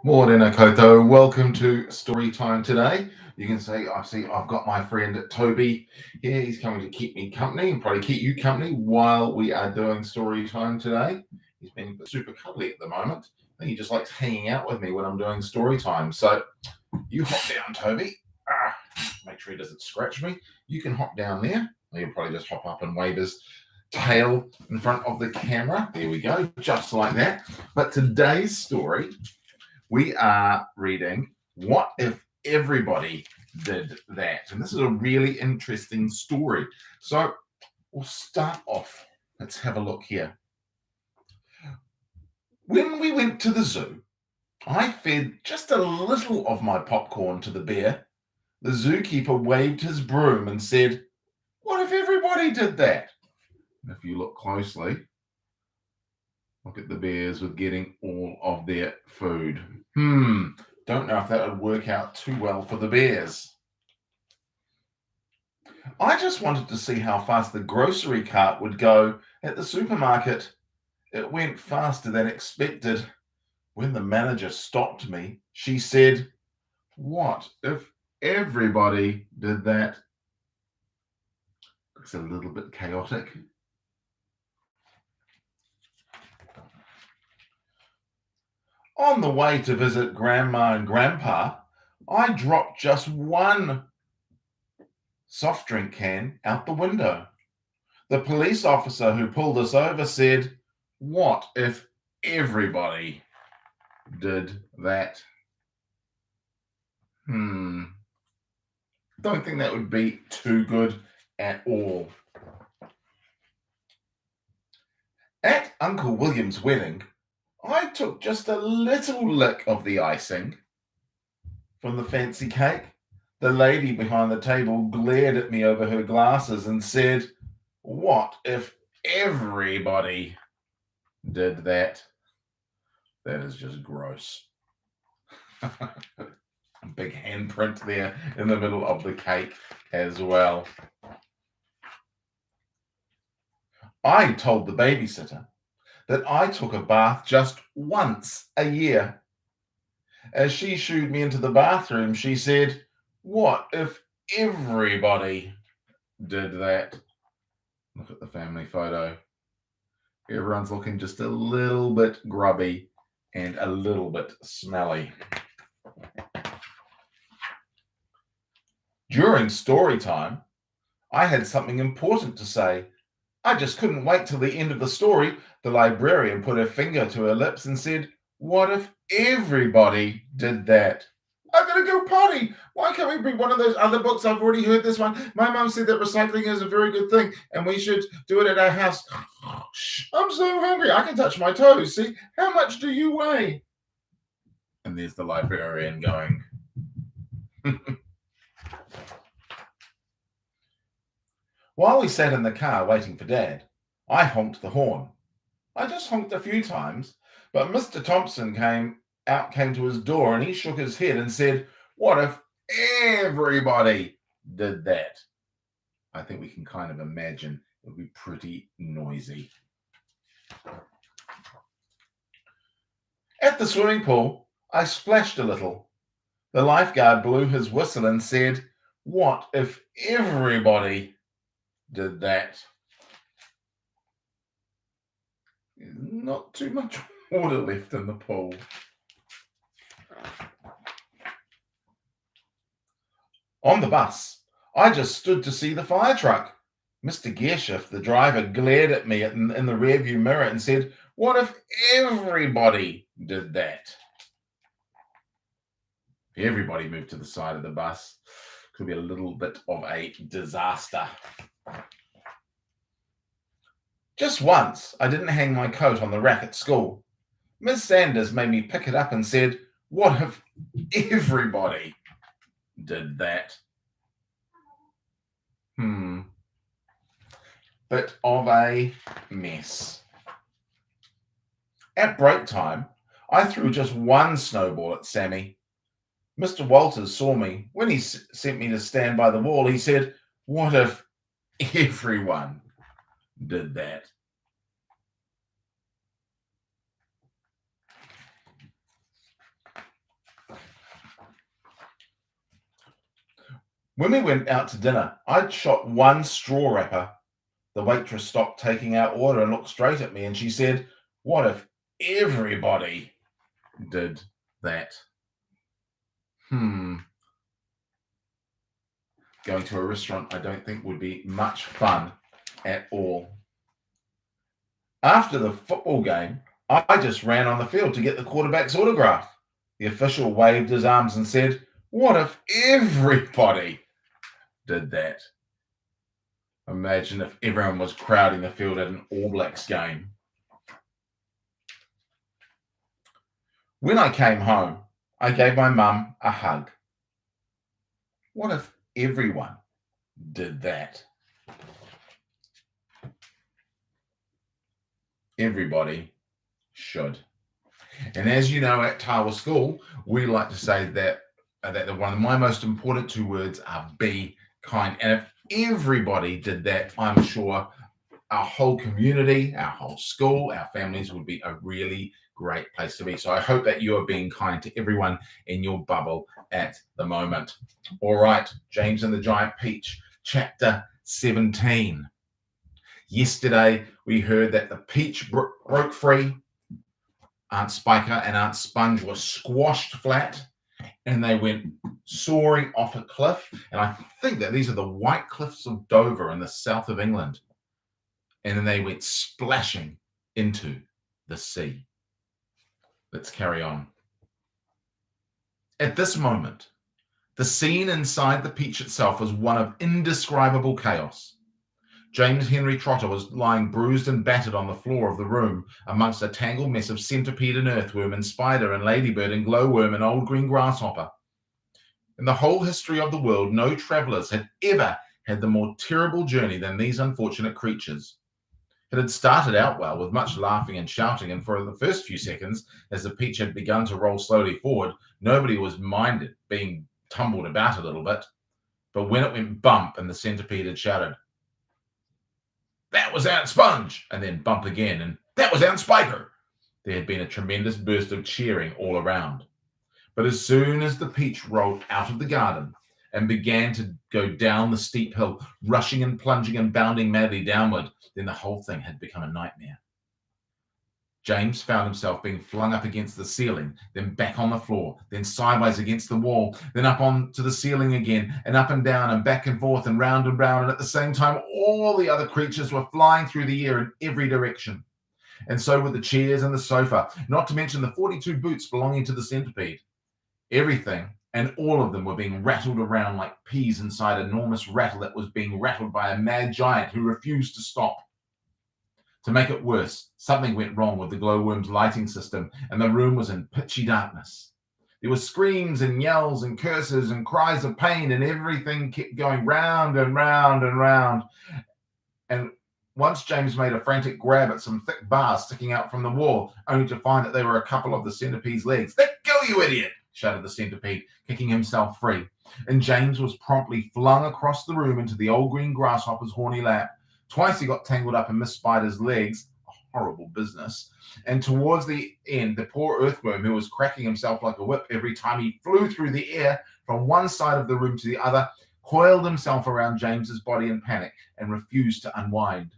Morena Koto, welcome to story time today. You can see, I've got my friend Toby here. He's coming to keep me company and probably keep you company while we are doing story time today. He's been super cuddly at the moment. I think he just likes hanging out with me when I'm doing story time. So you hop down, Toby. Make sure he doesn't scratch me. You can hop down there. He'll probably just hop up and wave his tail in front of the camera. There we go, just like that. But today's story, we are reading What If Everybody Did That? And this is a really interesting story. So we'll start off. Let's have a look here. When we went to the zoo, I fed just a little of my popcorn to the bear. The zookeeper waved his broom and said, "What if everybody did that?" And if you look closely, look at the bears with getting all of their food. Don't know if that would work out too well for the bears. I just wanted to see how fast the grocery cart would go at the supermarket. It went faster than expected. When the manager stopped me, she said, "What if everybody did that?" It's a little bit chaotic. On the way to visit Grandma and Grandpa, I dropped just one soft drink can out the window. The police officer who pulled us over said, "What if everybody did that?" Don't think that would be too good at all. At Uncle William's wedding, I took just a little lick of the icing from the fancy cake. The lady behind the table glared at me over her glasses and said, "What if everybody did that?" That is just gross. Big handprint there in the middle of the cake as well. I told the babysitter that I took a bath just once a year. As she shooed me into the bathroom, she said, "What if everybody did that?" Look at the family photo. Everyone's looking just a little bit grubby and a little bit smelly. During story time, I had something important to say. I just couldn't wait till the end of the story. The librarian put her finger to her lips and said, "What if everybody did that?" "I'm going to go potty. Why can't we bring one of those other books? I've already heard this one. My mum said that recycling is a very good thing and we should do it at our house." "I'm so hungry. I can touch my toes. See, how much do you weigh?" And there's the librarian going. While we sat in the car waiting for Dad, I honked the horn. I just honked a few times, but Mr. Thompson came to his door and he shook his head and said, "What if everybody did that?" I think we can kind of imagine it would be pretty noisy. At the swimming pool, I splashed a little. The lifeguard blew his whistle and said, "What if everybody did that?" Not too much water left in the pool. On the bus, I just stood to see the fire truck. Mr. Gearshift, the driver, glared at me in the rearview mirror and said, "What if everybody did that?" If everybody moved to the side of the bus, could be a little bit of a disaster. Just once, I didn't hang my coat on the rack at school. Miss Sanders made me pick it up and said, "What if everybody did that?" Bit of a mess. At break time, I threw just one snowball at Sammy. Mr. Walters saw me. When he sent me to stand by the wall, he said, "What if everyone did that?" When we went out to dinner, I'd shot one straw wrapper. The waitress stopped taking our order and looked straight at me, and she said, "What if everybody did that?" Going to a restaurant I don't think would be much fun at all. After the football game, I just ran on the field to get the quarterback's autograph. The official waved his arms and said, "What if everybody did that?" Imagine if everyone was crowding the field at an All Blacks game. When I came home, I gave my mum a hug. What if everyone did that? Everybody should. And as you know, at Tawa School, we like to say that one of my most important two words are be kind. And if everybody did that, I'm sure our whole community, our whole school, our families would be a really great place to be. So I hope that you are being kind to everyone in your bubble at the moment. All right, James and the Giant Peach, chapter 17. Yesterday, we heard that the peach broke free. Aunt Spiker and Aunt Sponge were squashed flat, and they went soaring off a cliff. And I think that these are the White Cliffs of Dover in the south of England. And then they went splashing into the sea. Let's carry on. At this moment, the scene inside the peach itself was one of indescribable chaos. James Henry Trotter was lying bruised and battered on the floor of the room amongst a tangled mess of centipede and earthworm and spider and ladybird and glowworm and old green grasshopper. In the whole history of the world, no travellers had ever had the more terrible journey than these unfortunate creatures. It had started out well, with much laughing and shouting, and for the first few seconds, as the peach had begun to roll slowly forward, nobody was minded being tumbled about a little bit. But when it went bump and the centipede had shouted, "That was Aunt Sponge," and then bump again, and "That was Aunt Spiker," there had been a tremendous burst of cheering all around. But as soon as the peach rolled out of the garden and began to go down the steep hill, rushing and plunging and bounding madly downward, then the whole thing had become a nightmare. James found himself being flung up against the ceiling, then back on the floor, then sideways against the wall, then up onto the ceiling again, and up and down and back and forth and round, and at the same time all the other creatures were flying through the air in every direction. And so were the chairs and the sofa, not to mention the 42 boots belonging to the centipede. Everything and all of them were being rattled around like peas inside an enormous rattle that was being rattled by a mad giant who refused to stop. To make it worse, something went wrong with the glowworm's lighting system, and the room was in pitchy darkness. There were screams and yells and curses and cries of pain, and everything kept going round and round and round. And once James made a frantic grab at some thick bars sticking out from the wall, only to find that they were a couple of the centipede's legs. "Let go, you idiot!" shouted the centipede, kicking himself free. And James was promptly flung across the room into the old green grasshopper's horny lap. Twice he got tangled up in Miss Spider's legs, a horrible business. And towards the end, the poor earthworm, who was cracking himself like a whip every time he flew through the air from one side of the room to the other, coiled himself around James's body in panic and refused to unwind.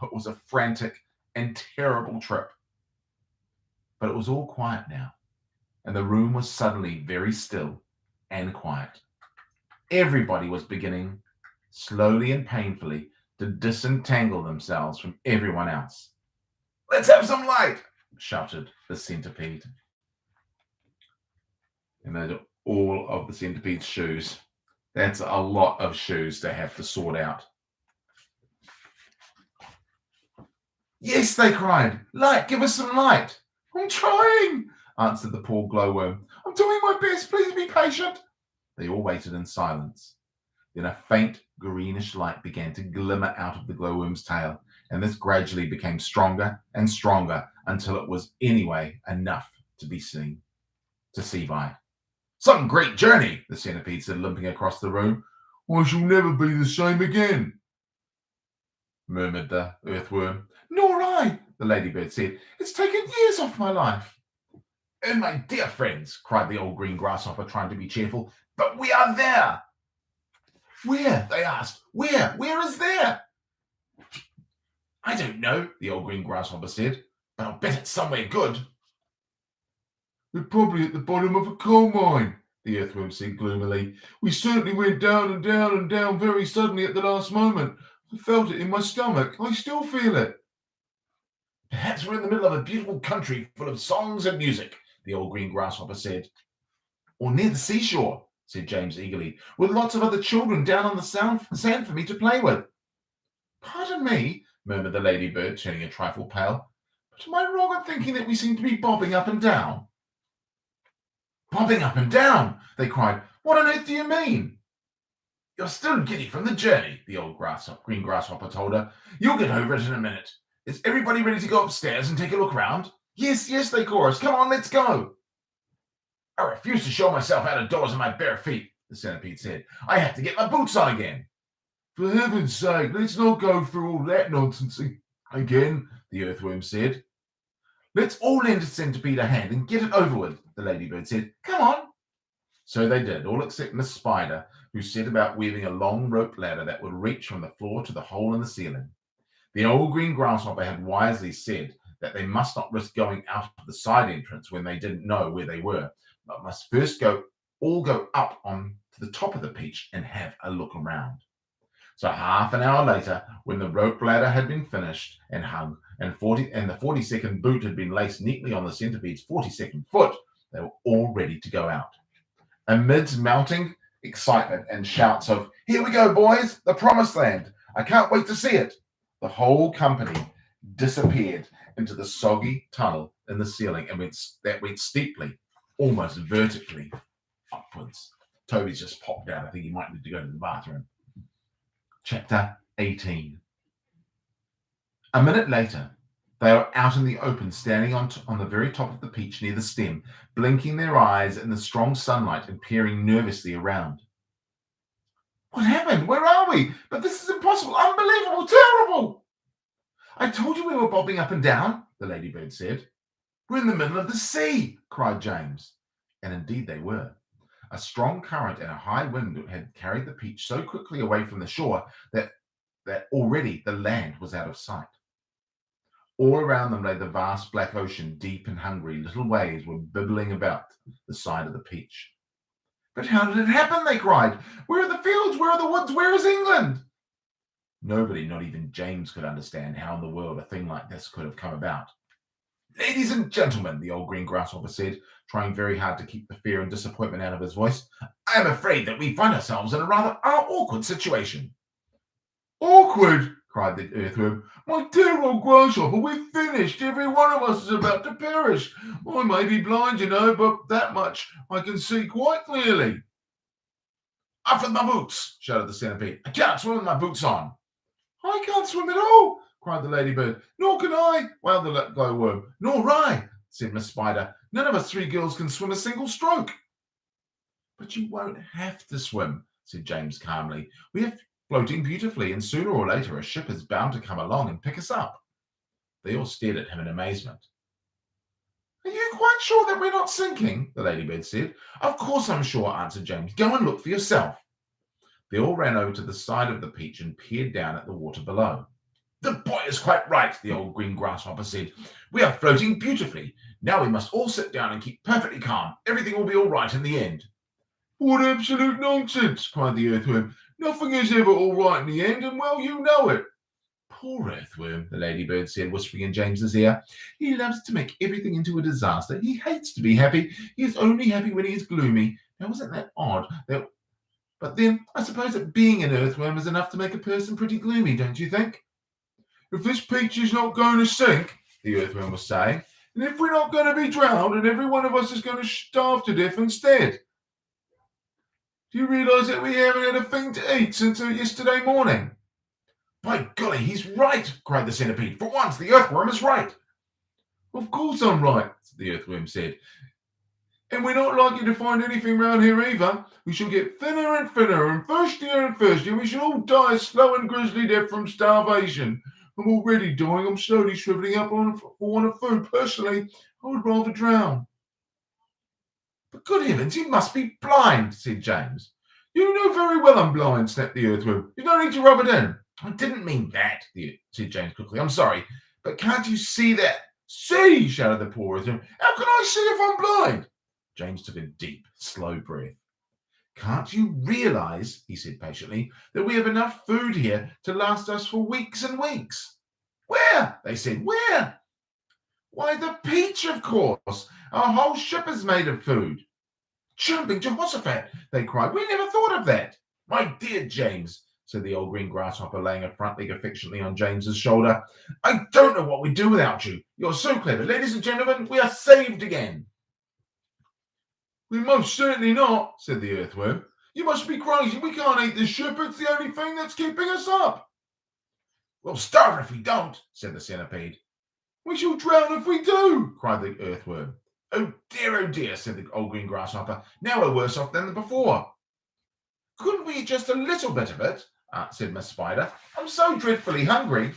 It was a frantic and terrible trip. But it was all quiet now, and the room was suddenly very still and quiet. Everybody was beginning, slowly and painfully, to disentangle themselves from everyone else. "Let's have some light," shouted the centipede. And those are all of the centipede's shoes. That's a lot of shoes to have to sort out. "Yes," they cried. "Light, give us some light." "I'm trying," answered the poor glowworm. "I'm doing my best, please be patient." They all waited in silence. Then a faint greenish light began to glimmer out of the glowworm's tail, and this gradually became stronger and stronger until it was anyway enough to be seen, to see by. "Some great journey," the centipede said, limping across the room. "I shall never be the same again," murmured the earthworm. "Nor I," the ladybird said. "It's taken years off my life." "And my dear friends," cried the old green grasshopper, trying to be cheerful, "but we are there." Where? They asked. Where? Where is there? I don't know, the old green grasshopper said, but I'll bet it's somewhere good. We're probably at the bottom of a coal mine, the earthworm said gloomily. We certainly went down and down and down very suddenly at the last moment. I felt it in my stomach. I still feel it. Perhaps we're in the middle of a beautiful country full of songs and music, the old green grasshopper said. Or near the seashore, said James eagerly, with lots of other children down on the sand for me to play with. Pardon me, murmured the ladybird, turning a trifle pale, but am I wrong in thinking that we seem to be bobbing up and down? Bobbing up and down, they cried. What on earth do you mean? You're still giddy from the journey, the old green grasshopper told her. You'll get over it in a minute. Is everybody ready to go upstairs and take a look round? Yes, yes, they chorused. Come on, let's go. I refuse to show myself out of doors in my bare feet, the centipede said. I have to get my boots on again. For heaven's sake, let's not go through all that nonsense again, the earthworm said. Let's all lend a centipede a hand and get it over with, the ladybird said. Come on. So they did, all except Miss Spider, who set about weaving a long rope ladder that would reach from the floor to the hole in the ceiling. The old green grasshopper had wisely said that they must not risk going out of the side entrance when they didn't know where they were, but must first all go up on to the top of the peach and have a look around. So half an hour later, when the rope ladder had been finished and hung, and the 42nd boot had been laced neatly on the centipede's 42nd foot, they were all ready to go out. Amidst mounting excitement and shouts of, "Here we go, boys, the promised land. I can't wait to see it," the whole company disappeared into the soggy tunnel in the ceiling and went steeply, almost vertically, upwards. Toby's just popped out. I think he might need to go to the bathroom. Chapter 18. A minute later, they were out in the open, standing on the very top of the peach near the stem, blinking their eyes in the strong sunlight and peering nervously around. What happened? Where are we? But this is impossible, unbelievable, terrible. I told you we were bobbing up and down, the ladybird said. We're in the middle of the sea, cried James. And indeed they were. A strong current and a high wind had carried the peach so quickly away from the shore that already the land was out of sight. All around them lay the vast black ocean, deep and hungry. Little waves were bibbling about the side of the peach. But how did it happen? They cried. Where are the fields? Where are the woods? Where is England? Nobody, not even James, could understand how in the world a thing like this could have come about. Ladies and gentlemen, the old green grasshopper said, trying very hard to keep the fear and disappointment out of his voice, I am afraid that we find ourselves in a rather awkward situation. Awkward, cried the earthworm. My dear old grasshopper, we're finished. Every one of us is about to perish. I may be blind, but that much I can see quite clearly. Up with my boots, shouted the centipede. I can't swim with my boots on. I can't swim at all, cried the ladybird. Nor can I, wailed the glowworm. Nor I, said Miss Spider. None of us three girls can swim a single stroke. But you won't have to swim, said James calmly. We are floating beautifully, and sooner or later a ship is bound to come along and pick us up. They all stared at him in amazement. Are you quite sure that we're not sinking? The ladybird said. Of course I'm sure, answered James. Go and look for yourself. They all ran over to the side of the peach and peered down at the water below. The boy is quite right, the old green grasshopper said. We are floating beautifully. Now we must all sit down and keep perfectly calm. Everything will be all right in the end. What absolute nonsense, cried the earthworm. Nothing is ever all right in the end, and well, you know it. Poor earthworm, the ladybird said, whispering in James's ear. He loves to make everything into a disaster. He hates to be happy. He is only happy when he is gloomy. Now, wasn't that odd? But then, I suppose that being an earthworm is enough to make a person pretty gloomy, don't you think? If this peach is not going to sink, the earthworm was saying, and if we're not going to be drowned, and every one of us is going to starve to death instead. Do you realise that we haven't had a thing to eat since yesterday morning? By golly, he's right, cried the centipede. For once, the earthworm is right. Of course I'm right, the earthworm said. And we're not likely to find anything round here either. We shall get thinner and thinner, and thirstier, we shall all die a slow and grisly death from starvation. I'm already dying. I'm slowly shriveling up for want of food. Personally, I would rather drown. But good heavens, you must be blind, said James. You know very well I'm blind, snapped the Earthworm. You don't need to rub it in. I didn't mean that, said James quickly. I'm sorry, but can't you see that? See, shouted the poor Earthworm. How can I see if I'm blind? James took a deep, slow breath. Can't you realize, he said patiently, that we have enough food here to last us for weeks and weeks? Where? They said. Where? Why, the peach, of course. Our whole ship is made of food. Jumping Jehoshaphat, they cried. We never thought of that. My dear James, said the old green grasshopper, laying a front leg affectionately on James's shoulder. I don't know what we'd do without you. You're so clever. Ladies and gentlemen, we are saved again. We most certainly not, said the Earthworm. You must be crazy. We can't eat this ship. It's the only thing that's keeping us up. We'll starve if we don't, said the centipede. We shall drown if we do, cried the Earthworm. Oh dear, said the old green grasshopper. Now we're worse off than before. Couldn't we eat just a little bit of it? Said Miss Spider. I'm so dreadfully hungry.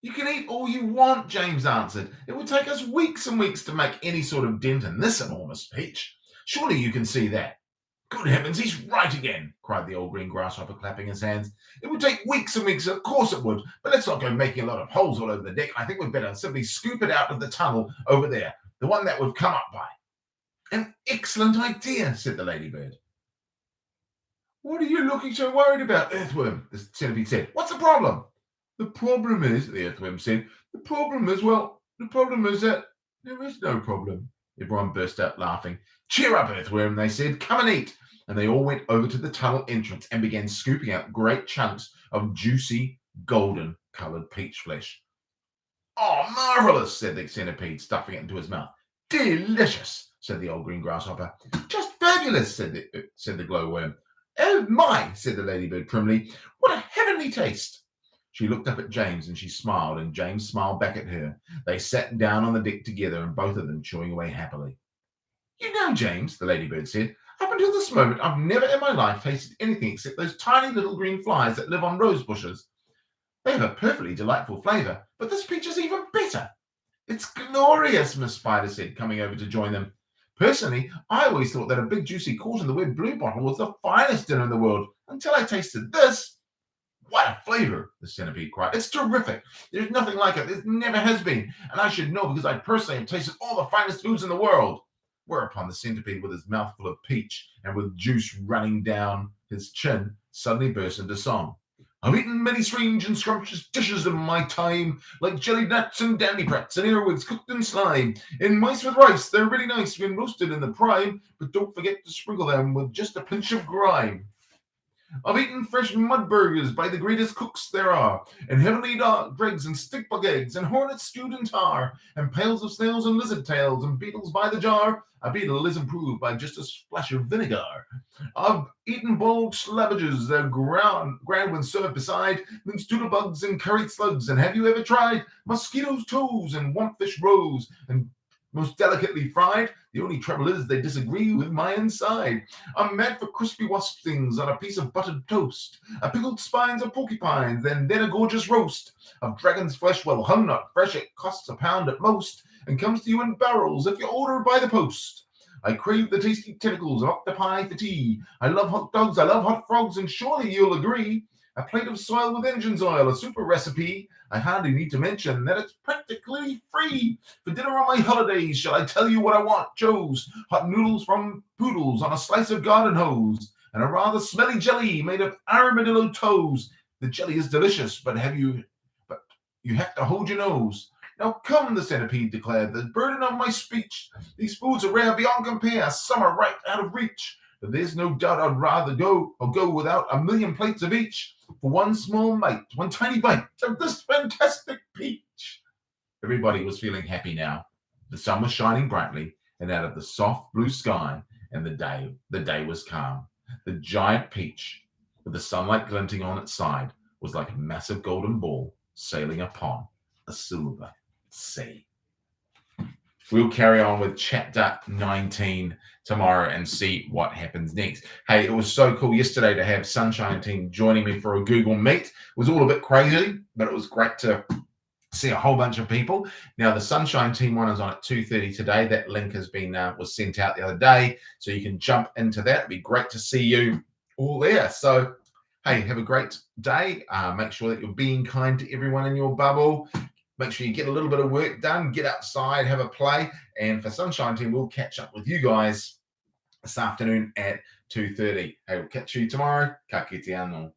You can eat all you want, James answered. It would take us weeks and weeks to make any sort of dent in this enormous peach. Surely you can see that. Good heavens, he's right again, cried the old green grasshopper, clapping his hands. It would take weeks and weeks, of course it would, but let's not go making a lot of holes all over the deck. I think we'd better simply scoop it out of the tunnel over there, the one that we've come up by. An excellent idea, said the ladybird. What are you looking so worried about, Earthworm? The centipede said. What's the problem? The problem is, the Earthworm said, the problem is that there is no problem. Everyone burst out laughing. Cheer up, Earthworm, they said. Come and eat. And they all went over to the tunnel entrance and began scooping out great chunks of juicy, golden-coloured peach flesh. Oh, marvellous, said the centipede, stuffing it into his mouth. Delicious, said the old green grasshopper. Just fabulous, said the glowworm. Oh, my, said the ladybird primly. What a heavenly taste. She looked up at James and she smiled, and James smiled back at her. They sat down on the deck together, and both of them chewing away happily. You know, James, the ladybird said, up until this moment, I've never in my life tasted anything except those tiny little green flies that live on rose bushes. They have a perfectly delightful flavour, but this peach is even better. It's glorious, Miss Spider said, coming over to join them. Personally, I always thought that a big juicy caught in the web bluebottle was the finest dinner in the world, until I tasted this. What a flavour, the centipede cried. It's terrific. There's nothing like it. There never has been. And I should know because I personally have tasted all the finest foods in the world. Whereupon the centipede, with his mouth full of peach and with juice running down his chin, suddenly burst into song. I've eaten many strange and scrumptious dishes in my time, like jelly nuts and dandyprats and earwigs cooked in slime. In mice with rice, they're really nice when roasted in the prime, but don't forget to sprinkle them with just a pinch of grime. I've eaten fresh mud burgers by the greatest cooks there are, and heavenly dregs and stick-bug eggs, and hornets stewed in tar, and pails of snails and lizard tails, and beetles by the jar. A beetle is improved by just a splash of vinegar. I've eaten boiled slabbages, they're ground when served beside, then bugs and curried slugs, and have you ever tried mosquitoes' toes and wumpfish roes, and most delicately fried? The only trouble is they disagree with my inside. I'm mad for crispy wasp things on a piece of buttered toast, a pickled spines of porcupines, and then a gorgeous roast of dragon's flesh, well hung, not fresh. It costs £1 at most, and comes to you in barrels if you order by the post. I crave the tasty tentacles of octopi for tea. I love hot dogs, I love hot frogs, and surely you'll agree. A plate of soil with engine's oil, a super recipe. I hardly need to mention that it's practically free. For dinner on my holidays, shall I tell you what I want? Joe's hot noodles from Poodles on a slice of garden hose, and a rather smelly jelly made of armadillo toes. The jelly is delicious, but you have to hold your nose. Now come, the centipede declared, the burden of my speech. These foods are rare beyond compare, some are right out of reach. But there's no doubt I'd rather go without a million plates of each for one small mite, one tiny bite of this fantastic peach. Everybody was feeling happy now. The sun was shining brightly, and out of the soft blue sky, and the day was calm. The giant peach, with the sunlight glinting on its side, was like a massive golden ball sailing upon a silver sea. We'll carry on with chapter 19 tomorrow and see what happens next. Hey, it was so cool yesterday to have Sunshine Team joining me for a Google Meet. It was all a bit crazy, but it was great to see a whole bunch of people. Now the Sunshine Team one is on at 2:30 today. That link has been was sent out the other day, so you can jump into that. It'd be great to see you all there. So hey, have a great day. Make sure that you're being kind to everyone in your bubble. Make sure you get a little bit of work done, get outside, have a play. And for Sunshine Team, we'll catch up with you guys this afternoon at 2:30. Hey, we'll catch you tomorrow. Ka kite anō.